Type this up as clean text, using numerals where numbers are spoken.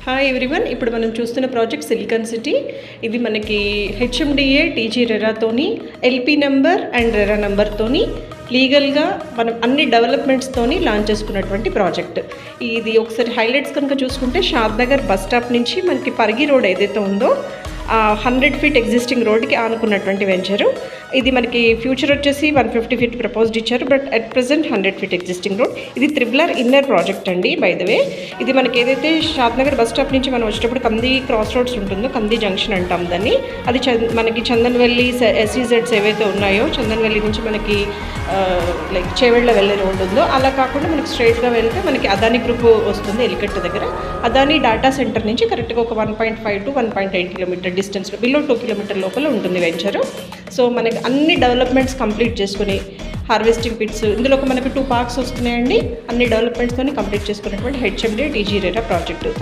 Hi everyone, ఇప్పుడు మనం చూస్తున్న ప్రాజెక్ట్ సిలికాన్ సిటీ. ఇది మనకి హెచ్ఎండిఏ టీజీ రెరాతోని ఎల్పి నెంబర్ అండ్ రెరా నెంబర్తోని లీగల్గా మనం అన్ని డెవలప్మెంట్స్తోని లాంచ్ చేసుకున్నటువంటి ప్రాజెక్ట్. ఇది ఒకసారి హైలైట్స్ కనుక చూసుకుంటే షాద్ నగర్ బస్ స్టాప్ నుంచి మనకి పరిగి రోడ్ ఏదైతే ఉందో 100 ఫీట్ ఎగ్జిస్టింగ్ రోడ్కి ఆనుకున్నటువంటి వెంచరు. ఇది మనకి ఫ్యూచర్ వచ్చేసి 150 ఫీట్ ప్రపోజ్డ్ ఇచ్చారు, but at present 100 feet existing road. ఇది త్రిబులర్ ఇన్నర్ ప్రాజెక్ట్ అండి. బై ద వే, ఇది మనకి ఏదైతే షాద్ నగర్ బస్ స్టాప్ నుంచి మనం వచ్చేటప్పుడు కంది క్రాస్ రోడ్స్ ఉంటుందో, కంది జంక్షన్ అంటాం దాన్ని, అది మనకి చందన్వెల్లి ఎస్ఈజెడ్స్ ఏవైతే ఉన్నాయో, చందన్వెల్లి నుంచి మనకి లైక్ చేవెళ్ళ వెళ్ళే రోడ్ ఉందో అలా కాకుండా మనకి స్ట్రైట్గా వెళ్తే మనకి అదానీ గ్రూప్ వస్తుంది ఎలికట్టు దగ్గర. అదానీ డేటా సెంటర్ నుంచి కరెక్ట్గా ఒక 1.5 to 1.8 కిలోమీటర్ డిస్టెన్స్లో, బిలో 2 కిలోమీటర్ లోపల ఉంటుంది వెంచరు. సో మనకి అన్ని డెవలప్మెంట్స్ కంప్లీట్ చేసుకుని హార్వెస్టింగ్ పిట్స్, ఇందులో మనకి 2 పార్క్స్ వస్తున్నాయండి. అన్ని డెవలప్మెంట్స్తోని కంప్లీట్ చేసుకున్నటువంటి హెచ్ఎండి టీజీ రెరా ప్రాజెక్టు.